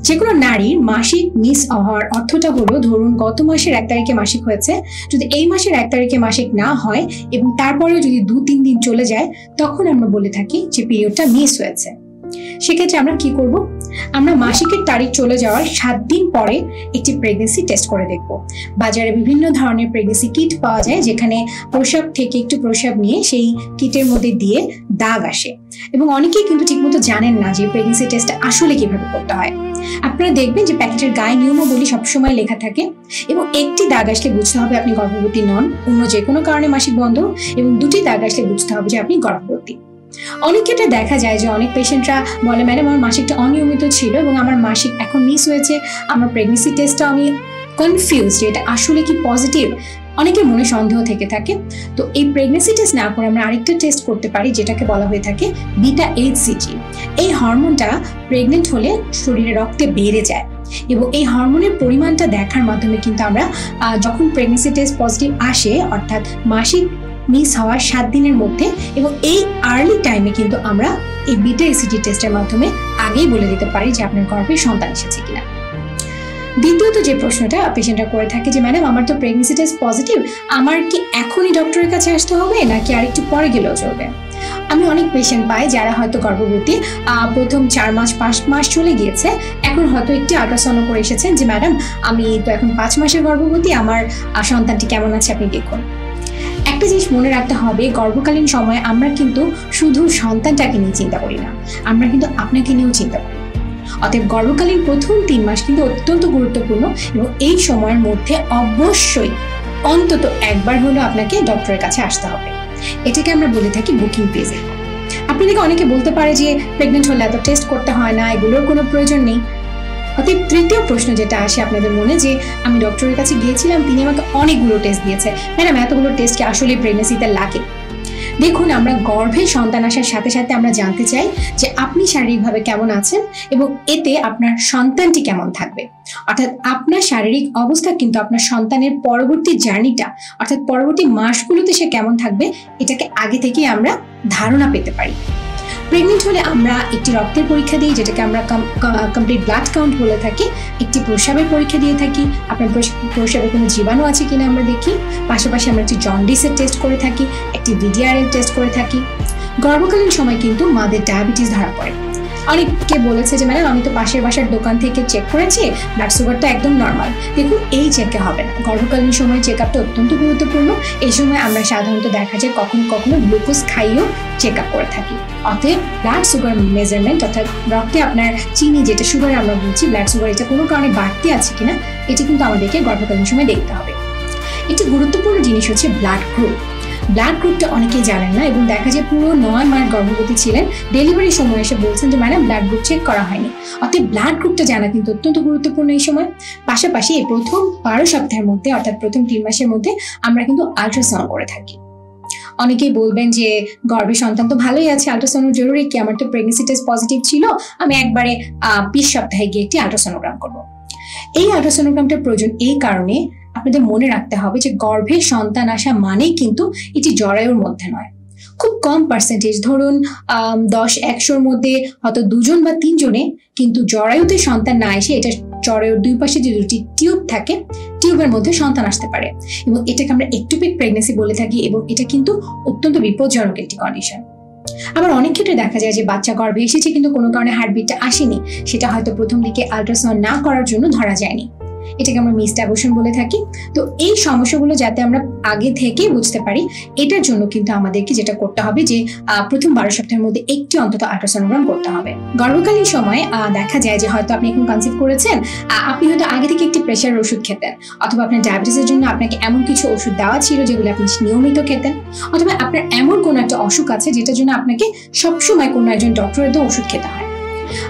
যে কোনো নারীর মাসিক মিস হওয়ার অর্থটা হলো, ধরুন গত মাসের 1 তারিখে মাসিক হয়েছে, যদি এই মাসের 1 তারিখে মাসিক না হয় এবং তারপরেও যদি 2-3 দিন চলে যায়, তখন আমরা বলে থাকি যে পিরিয়ডটা মিস হয়েছে। সেক্ষেত্রে আমরা কি করব? আমরা মাসিকের তারিখ চলে যাওয়ার 7 দিন পরে একটি প্রেগনেন্সি টেস্ট করে দেখব। বাজারে বিভিন্ন ধরনের প্রেগনেন্সি কিট পাওয়া যায়, যেখানে প্রস্রাব থেকে একটু প্রস্রাব নিয়ে সেই কিটের মধ্যে দিয়ে দাগ আসে, এবং অনেকেই কিন্তু ঠিকমতো জানেন না যে প্রেগনেন্সি টেস্ট আসলে কিভাবে করতে হয়। আপনারা দেখবেন যে প্যাকেটের গায়ে নিয়মাবলী সবসময় লেখা থাকে, এবং একটি দাগ আসলে বুঝতে হবে আপনি গর্ভবতী নন, অন্য যে কোনো কারণে মাসিক বন্ধ, এবং 2টি দাগ আসলে বুঝতে হবে যে আপনি গর্ভবতী। অনেক ক্ষেত্রে দেখা যায় যে অনেক পেশেন্টরা বলে, ম্যাডাম আমার মাসিকটা অনিয়মিত ছিল এবং আমার মাসিক এখন মিস হয়েছে, আমার প্রেগনেন্সি টেস্টটা আমি কনফিউজড, এটা আসলে কি পজিটিভ। অনেকের মনে সন্দেহ থেকে থাকে। তো এই প্রেগনেন্সি টেস্ট না করে আমরা আরেকটা টেস্ট করতে পারি, যেটাকে বলা হয়ে থাকে বিটা এইচসিজি। এই হরমোনটা প্রেগনেন্ট হলে শরীরে রক্তে বেড়ে যায়, এবং এই হরমোনের পরিমাণটা দেখার মাধ্যমে কিন্তু আমরা যখন প্রেগনেন্সি টেস্ট পজিটিভ আসে, অর্থাৎ মাসিক মিস হওয়ার 7 দিনের মধ্যে, এবং এই আর্লি টাইমে কিন্তু আমরা এই বিটা এইচসিজি টেস্টের মাধ্যমে আগেই বলে দিতে পারি যে আপনার গর্ভে সন্তান এসেছে কিনা। দ্বিতীয়ত যে প্রশ্নটা পেশেন্টরা করে থাকে যে, ম্যাডাম আমার তো প্রেগনেন্সি টেস্ট পজিটিভ, আমার কি এখনই ডক্টরের কাছে আসতে হবে নাকি আরেকটু পরে গেলেও চলবে? আমি অনেক পেশেন্ট পাই যারা হয়তো গর্ভবতী, প্রথম 4 মাস 5 মাস চলে গিয়েছে, এখন হয়তো একটি আল্ট্রাসাউন্ড করে এসেছেন যে, ম্যাডাম আমি তো এখন 5 মাসের গর্ভবতী, আমার সন্তানটি কেমন আছে আপনি দেখুন। একটা জিনিস মনে রাখতে হবে, গর্ভকালীন সময়ে আমরা কিন্তু শুধু সন্তানটাকে নিয়ে চিন্তা করি না, আমরা কিন্তু আপনাকে নিয়েও চিন্তা করি। অতএব গর্ভকালীন প্রথম 3 মাস কিন্তু অত্যন্ত গুরুত্বপূর্ণ, এবং এই সময়ের মধ্যে অবশ্যই অন্তত একবার হলেও আপনাকে ডক্টরের কাছে আসতে হবে। এটাকে আমরা বলে থাকি বুকিং ভিজিট। আপনাদেরকে অনেকে বলতে পারে যে প্রেগনেন্ট হলে এত টেস্ট করতে হয় না, এগুলোর কোনো প্রয়োজন নেই। অতএব তৃতীয় প্রশ্ন যেটা আসে আপনাদের মনে, যে আমি ডক্টরের কাছে গিয়েছিলাম, তিনি আমাকে অনেকগুলো টেস্ট দিয়েছে, ম্যাডাম এতগুলো টেস্ট কি আসলে প্রেগনেন্সিতে লাগে? দেখুন, আমরা গর্ভে সন্তান আসার সাথে সাথে আমরা জানতে চাই যে আপনি শারীরিকভাবে কেমন আছেন, এবং এতে আপনার সন্তানটি কেমন থাকবে। অর্থাৎ আপনার শারীরিক অবস্থা কিন্তু আপনার সন্তানের পরবর্তী জার্নিটা, অর্থাৎ পরবর্তী মাসগুলোতে সে কেমন থাকবে, এটাকে আগে থেকেই আমরা ধারণা পেতে পারি। প্রেগনেন্ট হলে আমরা একটি রক্তের পরীক্ষা দিই, যেটাকে আমরা কমপ্লিট ব্লাড কাউন্ট বলে থাকি, একটি প্রস্রাবের পরীক্ষা দিয়ে থাকি, আপনার প্রস্রাবে কোনো জীবাণু আছে কিনা আমরা দেখি, পাশাপাশি আমরা একটি জন্ডিসের টেস্ট করে থাকি, একটি ভিডিআরএল টেস্ট করে থাকি। গর্ভকালীন সময় কিন্তু মাদের ডায়াবেটিস ধরা পড়ে। অনেকে বলেছে যে ম্যাডাম আমি তো পাশের বাসার দোকান থেকে চেক করেছি, ব্লাড সুগারটা একদম নর্মাল। দেখুন, এই চেকে হবে না। গর্ভকালীন সময় চেক আপটা অত্যন্ত গুরুত্বপূর্ণ। এই সময় আমরা সাধারণত দেখা যায় কখনো কখনো গ্লুকোজ খাইয়েও চেক আপ করে থাকি। অতএব ব্লাড সুগার মেজারমেন্ট, অর্থাৎ রক্তে আপনার চিনি, যেটা সুগার আমরা বলছি, ব্লাড সুগার, এটা কোনো কারণে বাড়তি আছে কিনা, এটি কিন্তু আমাদেরকে গর্ভকালীন সময় দেখতে হবে। একটি গুরুত্বপূর্ণ জিনিস হচ্ছে ব্লাড গ্রুপ। ব্লাড গ্রুপটা অনেকেই জানেন না, এবং দেখা যায় পুরো 9 মাস গর্ভবতী ছিলেন, ডেলিভারির সময় এসে বলছেন যে ম্যাডাম ব্লাড গ্রুপ চেক করা হয়নি। অর্থাৎ ব্লাড গ্রুপটা জানা কিন্তু অত্যন্ত গুরুত্বপূর্ণ এই সময়। পাশাপাশি এই প্রথম 12 সপ্তাহের মধ্যে, অর্থাৎ প্রথম 3 মাসের মধ্যে আমরা কিন্তু আল্ট্রাসাউন্ড করে থাকি। অনেকেই বলবেন যে গর্ভে সন্তান তো ভালোই আছে, আল্ট্রাসাউন্ড জরুরি কি? আমার তো প্রেগনেন্সি টেস্ট পজিটিভ ছিল, আমি একবারে 20 সপ্তাহে গিয়ে একটি আল্ট্রাসোনোগ্রাম করবো। এই আল্ট্রাসোনোগ্রামটার প্রয়োজন এই কারণে, আপনাদের মনে রাখতে হবে যে গর্ভে সন্তান আসা মানেই কিন্তু এটি জরায়ুর মধ্যে নয়। খুব কম পার্সেন্টেজ, ধরুন 10-100-র মধ্যে হয়তো 2 জন বা 3 জনে কিন্তু জরায়ুতে সন্তান না এসে, এটা জরায়ুর 2 পাশে যে 2টি টিউব থাকে, টিউবের মধ্যে সন্তান আসতে পারে, এবং এটাকে আমরা একটোপিক প্রেগনেন্সি বলে থাকি, এবং এটা কিন্তু অত্যন্ত বিপজ্জনক একটি কন্ডিশন। আবার অনেক ক্ষেত্রে দেখা যায় যে বাচ্চা গর্ভে এসেছে কিন্তু কোনো কারণে হার্টবিটটা আসেনি, সেটা হয়তো প্রথম দিকে আল্ট্রাসাউন্ড না করার জন্য ধরা যায়নি, এটাকে আমরা মিসড অ্যাবর্শন বলে থাকি। তো এই সমস্যাগুলো যাতে আমরা আগে থেকে বুঝতে পারি, এটার জন্য কিন্তু আমাদেরকে যেটা করতে হবে যে প্রথম 12 সপ্তাহের মধ্যে একটি অন্তত আল্ট্রাসোনোগ্রাম করতে হবে। গর্ভকালীন সময় দেখা যায় যে হয়তো আপনি এখন কনসিভ করেছেন, আপনি হয়তো আগে থেকে একটি প্রেশারের ওষুধ খেতেন, অথবা আপনার ডায়াবেটিসের জন্য আপনাকে এমন কিছু ওষুধ দেওয়া ছিল যেগুলো আপনি নিয়মিত খেতেন, অথবা আপনার এমন কোনো একটা অসুখ আছে যেটার জন্য আপনাকে সবসময় কোনো একজন ডক্টরের তো ওষুধ খেতে হয়।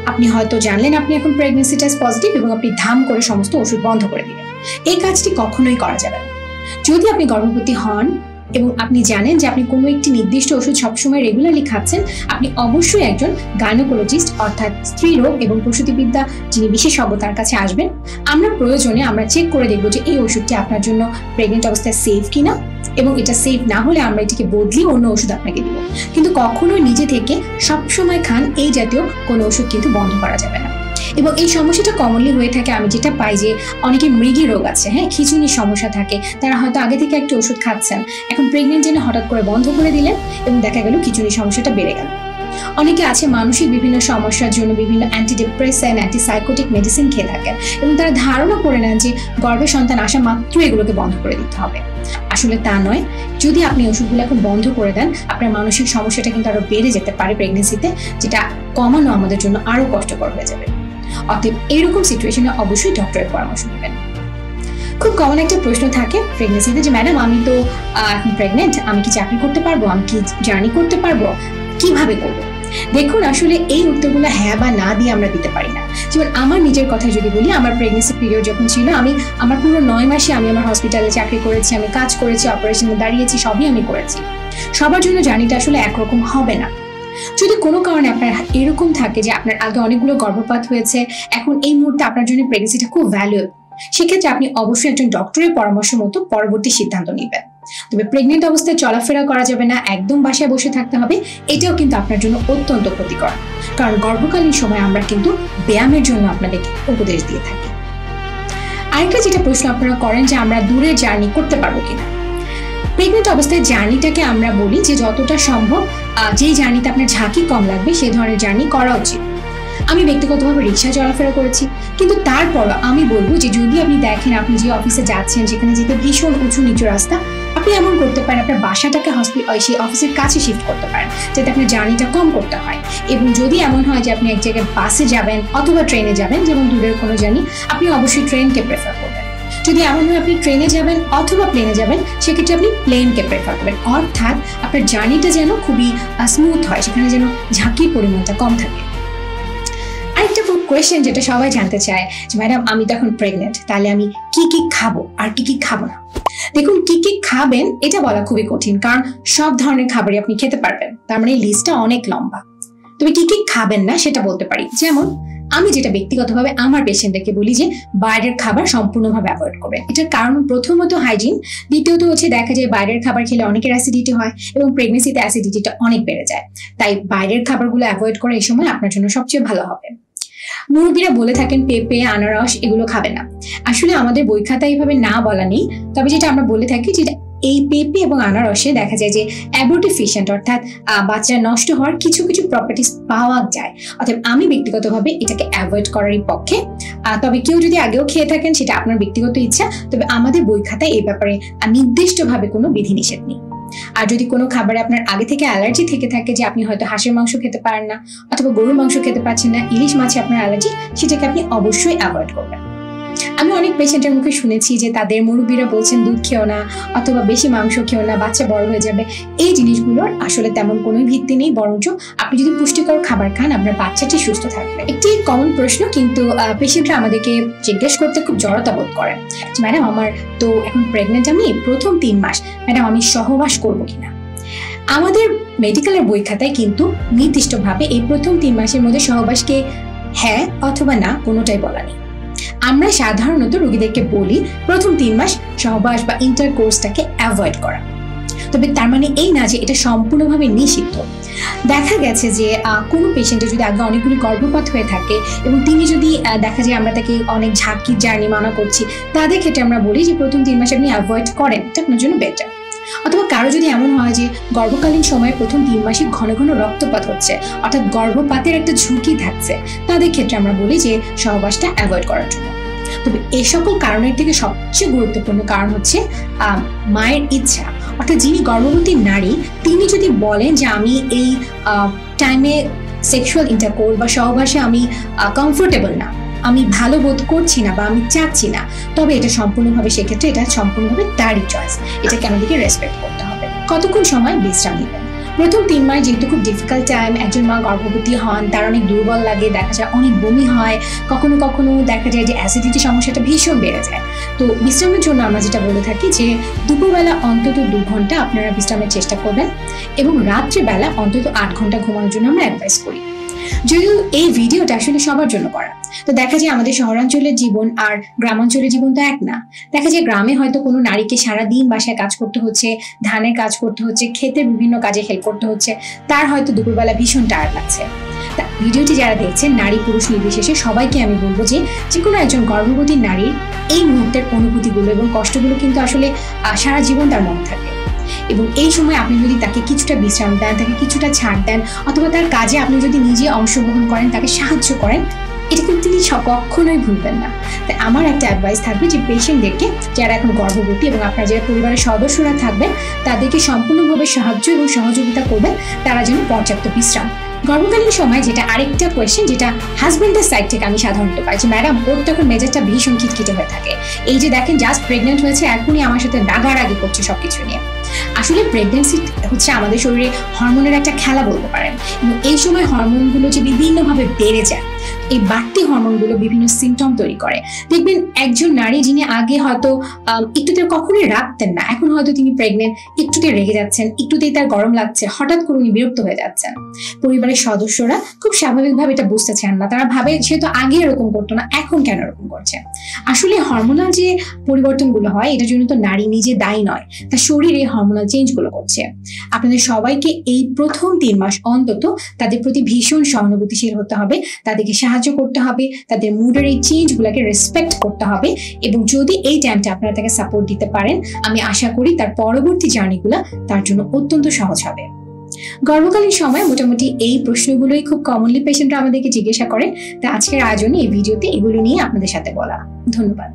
আপনি হয়তো জানলেন আপনি এখন প্রেগনেন্সি টেস্ট পজিটিভ, এবং আপনি ধাম করে সমস্ত ওষুধ বন্ধ করে দিলেন। এই কাজটি কখনোই করা যাবে না। যদি আপনি গর্ভবতী হন এবং আপনি জানেন যে আপনি কোনো একটি নির্দিষ্ট ওষুধ সবসময় রেগুলারলি খাচ্ছেন, আপনি অবশ্যই একজন গাইনোকোলজিস্ট, অর্থাৎ স্ত্রী রোগ এবং প্রসূতিবিদ্যা যিনি বিশেষজ্ঞ, তার কাছে আসবেন। আমরা প্রয়োজনে আমরা চেক করে দেখবো যে এই ওষুধটি আপনার জন্য প্রেগনেন্ট অবস্থায় সেফ কিনা, এবং এটা সেফ না হলে আমরা এটিকে বদলিয়ে অন্য ওষুধ আপনাকে দিব। কিন্তু কখনোই নিজে থেকে সবসময় খান এই জাতীয় কোনো ওষুধ কিন্তু বন্ধ করা যাবে না। এবং এই সমস্যাটা কমনলি হয়ে থাকে, আমি যেটা পাই যে অনেকে মৃগী রোগ আছে, হ্যাঁ, খিঁচুনির সমস্যা থাকে, তারা হয়তো আগে থেকে একটা ওষুধ খাচ্ছেন, এখন প্রেগনেন্ট জেনে হঠাৎ করে বন্ধ করে দিলেন এবং দেখা গেল খিঁচুনির সমস্যাটা বেড়ে গেল। অনেকে আছে মানসিক বিভিন্ন সমস্যার জন্য বিভিন্ন অ্যান্টিডিপ্রেসেন্ট, অ্যান্টিসাইকোটিক মেডিসিন খেয়ে থাকেন এবং তারা ধারণা করে নেন যে গর্ভে সন্তান আসা মাত্র এগুলোকে বন্ধ করে দিতে হবে। আসলে তা নয়। যদি আপনি ওষুধগুলো এখন বন্ধ করে দেন, আপনার মানসিক সমস্যাটা কিন্তু আরো বেড়ে যেতে পারে প্রেগনেন্সিতে, যেটা কমানো আমাদের জন্য আরো কষ্টকর হয়ে যাবে। অতএব এরকম সিচুয়েশনে অবশ্যই ডক্টরের পরামর্শ নেবেন। খুব কমন একটা প্রশ্ন থাকে প্রেগনেন্সিতে যে ম্যাডাম আমি তো এখন প্রেগনেন্ট, আমি কি চাকরি করতে পারবো, আমি কি জার্নি করতে পারবো, কিভাবে করবো? দেখুন, আসলে এই উত্তরগুলো হ্যাঁ বা না দিয়ে আমরা দিতে পারি না। যেমন আমার নিজের কথা যদি বলি, আমার প্রেগনেন্সি পিরিয়ড যখন ছিল, আমি আমার পুরো 9 মাসে আমি আমার হসপিটালে চাকরি করেছি, আমি কাজ করেছি, অপারেশনে দাঁড়িয়েছি, সবই আমি করেছি। সবার জন্য জার্নিটা আসলে একরকম হবে না। যদি কোনো কারণে আপনার এরকম থাকে যে আপনার আগে অনেকগুলো গর্ভপাত হয়েছে, এখন এই মুহূর্তে আপনার জন্য প্রেগনেন্সিটা খুব ভ্যালুয়েবল, সেক্ষেত্রে আপনি অবশ্যই একজন ডক্টরের পরামর্শ মতো পরবর্তী সিদ্ধান্ত নেবেন। তবে প্রেগনেন্ট অবস্থায় চলাফেরা করা যাবে না, একদম বাসায় বসে থাকতে হবে, এটাও কিন্তু আপনার জন্য অত্যন্ত ক্ষতিকর, কারণ গর্ভকালীন সময় আমরা কিন্তু ব্যায়ামের জন্য আপনাদেরকে উপদেশ দিয়ে থাকি। আরেকটা যেটা প্রশ্ন আপনারা করেন যে আমরা দূরের জার্নি করতে পারবো কিনা। প্রেগনেন্ট অবস্থায় জার্নিটাকে আমরা বলি যে যতটা সম্ভব যেই জার্নিতে আপনার ঝাঁকি কম লাগবে সেই ধরনের জার্নি করা উচিত। আমি ব্যক্তিগতভাবে রিক্সা চলাফেরা করেছি, কিন্তু তারপর আমি বলবো যে যদি আপনি দেখেন আপনি যে অফিসে যাচ্ছেন সেখানে যেতে ভীষণ উঁচু নিচু রাস্তা, আপনি এমন করতে পারেন আপনার বাসাটাকে সেই অফিসের কাছে শিফট করতে পারেন, যাতে আপনার জার্নিটা কম করতে হয়। এবং যদি এমন হয় যে আপনি এক জায়গায় বাসে যাবেন অথবা ট্রেনে যাবেন, যেমন দূরের কোনো জার্নি, আপনি অবশ্যই ট্রেনকে প্রেফার করবেন। যদি এমন হয় আপনি ট্রেনে যাবেন অথবা প্লেনে যাবেন, সেক্ষেত্রে আপনি প্লেনকে প্রেফার করবেন, অর্থাৎ আপনার জার্নিটা যেন খুবই স্মুথ হয়, সেখানে যেন ঝাঁকির পরিমাণটা কম থাকে। আরেকটা কোয়েশ্চেন যেটা সবাই জানতে চায় যে ম্যাডাম আমি তো এখন প্রেগনেন্ট, তাহলে আমি কি কি খাবো আর কি কি খাবো না। দেখুন, কি কি খাবেন এটা বলা খুবই কঠিন, কারণ সব ধরনের খাবারই আপনি খেতে পারবেন, তার মানে এই লিস্টটা অনেক লম্বা। তবে কি কি খাবেন না সেটা বলতে পারি। যেমন আমি যেটা ব্যক্তিগতভাবে আমার পেশেন্টদেরকে বলি যে বাইরের খাবার সম্পূর্ণভাবে অ্যাভয়েড করবেন। এটার কারণ প্রথমত হাইজিন, দ্বিতীয়ত হচ্ছে দেখা যায় বাইরের খাবার খেলে অনেকের অ্যাসিডিটি হয় এবং প্রেগনেন্সিতে অ্যাসিডিটিটা অনেক বেড়ে যায়। তাই বাইরের খাবারগুলো অ্যাভয়েড করা এই সময় আপনার জন্য সবচেয়ে ভালো হবে। মুরব্বীরা বলে থাকেন পেঁপে, আনারস এগুলো খাবে না। আসলে আমাদের বই খাতায় এইভাবে না বলা নেই, তবে যেটা আমরা বলে থাকি যে এই পেঁপে এবং আনারসে দেখা যায় যে অ্যাবর্টিফিশিয়েন্ট অর্থাৎ বাচ্চা নষ্ট হওয়ার কিছু কিছু প্রপার্টিস পাওয়া যায়। অর্থাৎ আমি ব্যক্তিগতভাবে এটাকে অ্যাভয়েড করারই পক্ষে। তবে কেউ যদি আগেও খেয়ে থাকেন সেটা আপনার ব্যক্তিগত ইচ্ছা, তবে আমাদের বই খাতায় এই ব্যাপারে নির্দিষ্টভাবে কোনো বিধিনিষেধ নেই। আর যদি কোনো খাবারে আপনার আগে থেকে অ্যালার্জি থেকে থাকে, যে আপনি হয়তো হাঁসের মাংস খেতে পারেন না অথবা গরুর মাংস খেতে পারছেন না, ইলিশ মাছে আপনার অ্যালার্জি, সেটাকে আপনি অবশ্যই অ্যাভয়েড করবেন। আমি অনেক পেশেন্টের মুখে শুনেছি যে তাদের মুরব্বীরা বলছেন দুধ খেও না অথবা বেশি মাংস খেও না, বাচ্চা বড় হয়ে যাবে। এই জিনিসগুলোর আসলে তেমন কোনো ভিত্তি নেই, বরঞ্চ আপনি যদি পুষ্টিকর খাবার খান আপনার বাচ্চাটি সুস্থ থাকবে। একটি কমন প্রশ্ন কিন্তু পেশেন্টরা আমাদেরকে জিজ্ঞেস করতে খুব জড়তা বোধ করেন, ম্যাডাম আমার তো এখন প্রেগনেন্ট, আমি প্রথম 3 মাস, ম্যাডাম আমি সহবাস করবো কিনা। আমাদের মেডিকেলের বই খাতায় কিন্তু নির্দিষ্টভাবে এই প্রথম 3 মাসের মধ্যে সহবাসকে হ্যাঁ অথবা না কোনোটাই বলা নেই। আমরা সাধারণত রোগীদেরকে বলি প্রথম 3 মাস সহবাস বা ইন্টারকোর্সটাকে অ্যাভয়েড করা। তবে তার মানে এই না যে এটা সম্পূর্ণভাবে নিষিদ্ধ। দেখা গেছে যে কোনো পেশেন্টের যদি আগে অনেকগুলি গর্ভপাত হয়ে থাকে এবং তিনি যদি দেখা যায় আমরা তাকে অনেক ঝাঁকির জার্নি মানা করছি, তাদের ক্ষেত্রে আমরা বলি যে প্রথম 3 মাস আপনি অ্যাভয়েড করেন, এটা আপনার জন্য বেটার। অথবা কারো যদি এমন হয় যে গর্ভকালীন সময়ে প্রথম 3 মাসে ঘন ঘন রক্তপাত হচ্ছে, অর্থাৎ গর্ভপাতের একটা ঝুঁকি থাকছে, তাদের ক্ষেত্রে আমরা বলি যে সহবাসটা অ্যাভয়েড করার জন্য। তবে এই সকল কারণের থেকে সবচেয়ে গুরুত্বপূর্ণ কারণ হচ্ছে মায়ের ইচ্ছা। অর্থাৎ যিনি গর্ভবতী নারী তিনি যদি বলেন যে আমি এই টাইমে সেক্সুয়াল ইন্টারকোর্স বা সহবাসে আমি কমফোর্টেবল না, আমি ভালো বোধ করছি না বা আমি চাচ্ছি না, তবে এটা সম্পূর্ণভাবে সেক্ষেত্রে এটা সম্পূর্ণভাবে তারই চয়েস, এটাকে আমাদেরকে রেসপেক্ট করতে হবে। কতক্ষণ সময় বিশ্রাম নেবেন। প্রথম 3 মাস যেহেতু খুব ডিফিকাল্ট টাইম, একজন মা গর্ভবতী হন, তার অনেক দুর্বল লাগে, দেখা যায় অনেক বমি হয়, কখনো কখনো দেখা যায় যে অ্যাসিডিটি সমস্যাটা ভীষণ বেড়ে যায়। তো বিশ্রামের জন্য আমরা যেটা বলে থাকি যে দুপুরবেলা অন্তত 2 ঘন্টা আপনারা বিশ্রামের চেষ্টা করবেন এবং রাত্রিবেলা অন্তত 8 ঘন্টা ঘুমানোর জন্য আমরা অ্যাডভাইস করি। যদিও এই ভিডিওটা আসলে সবার জন্য করা, তো দেখা যায় আমাদের শহরাঞ্চলের জীবন আর গ্রামাঞ্চলের জীবন তো এক না। দেখা যায় গ্রামে হয়তো কোনো নারীকে সারাদিন বাসায় কাজ করতে হচ্ছে, ধানের কাজ করতে হচ্ছে, ক্ষেতের বিভিন্ন কাজে হেল্প করতে হচ্ছে, তার হয়তো দুপুরবেলা ভীষণ টায়ার্ড লাগছে। ভিডিওটি যারা দেখছেন নারী পুরুষ নির্বিশেষে সবাইকে আমি বলবো যে কোনো একজন গর্ভবতী নারীর এই মুহূর্তের অনুভূতিগুলো এবং কষ্টগুলো কিন্তু আসলে সারা জীবন তার মনে থাকে। এবং এই সময় আপনি যদি তাকে কিছুটা বিশ্রাম দেন, তাকে কিছুটা ছাড় দেন, অথবা তার কাজে আপনি যদি নিজে অংশগ্রহণ করেন, তাকে সাহায্য করেন, এটা কিন্তু তিনি কখনোই ভুলবেন না। তাই আমার একটা অ্যাডভাইস থাকবে যে পেশেন্টদেরকে, যারা এখন গর্ভবতী এবং আপনার যারা পরিবারের সদস্যরা থাকবেন, তাদেরকে সম্পূর্ণভাবে সাহায্য এবং সহযোগিতা করবেন তারা যেন পর্যাপ্ত বিশ্রাম। গর্ভকালীন সময় যেটা আরেকটা কোয়েশ্চেন, যেটা হাজবেন্ডের সাইড থেকে আমি সাধারণত পাই যে ম্যাডাম ওর তখন মেজাজটা ভীষণ খিটখিটে হয়ে থাকে, এই যে দেখেন জাস্ট প্রেগনেন্ট হয়েছে এখনই আমার সাথে রাগারাগি করছে সবকিছু নিয়ে। আসলে প্রেগনেন্সি হচ্ছে আমাদের শরীরে হরমোনের একটা খেলা বলতে পারেন, এবং এই সময় হরমোনগুলো যে বিভিন্নভাবে বেড়ে যায়, এই বাড়তি হরমোনগুলো বিভিন্ন সিমটম তৈরি করে। দেখবেন একজন নারী যিনি আগে হয়তো একটুতে কখনোই রাখতেন না, এখন হয়তো তিনি প্রেগনেন্ট, একটুতে রেগে যাচ্ছেন, একটুতেই তার গরম লাগছে, হঠাৎ করে উনি বিরক্ত হয়ে যাচ্ছেন। পরিবারের সদস্যরা খুব স্বাভাবিকভাবে এটা বুঝতে চান না, তারা ভাবে সে তো আগে এরকম করতো না, এখন কেন এরকম করছে। আসলে হরমোনাল যে পরিবর্তনগুলো হয় এটার জন্য তো নারী নিজে দায়ী নয়, তার শরীরে হরমোনাল চেঞ্জগুলো করছে। আপনাদের সবাইকে এই প্রথম 3 মাস অন্তত তাদের প্রতি ভীষণ সহানুভূতিশীল হতে হবে, তাদেরকে সাহায্য করতে হবে, তাদের মুডের এই চেঞ্জগুলোকে রেসপেক্ট করতে হবে, এবং যদি এই টাইমটা আপনারা তাকে সাপোর্ট দিতে পারেন, আমি আশা করি তার পরবর্তী জার্নিগুলো তার জন্য অত্যন্ত সহজ হবে। গর্ভকালীন সময় মোটামুটি এই প্রশ্নগুলোই খুব কমনলি পেশেন্টরা আমাদেরকে জিজ্ঞাসা করে। তা আজকের আয়োজনে এই ভিডিওতে এগুলো নিয়ে আপনাদের সাথে বলা। ধন্যবাদ।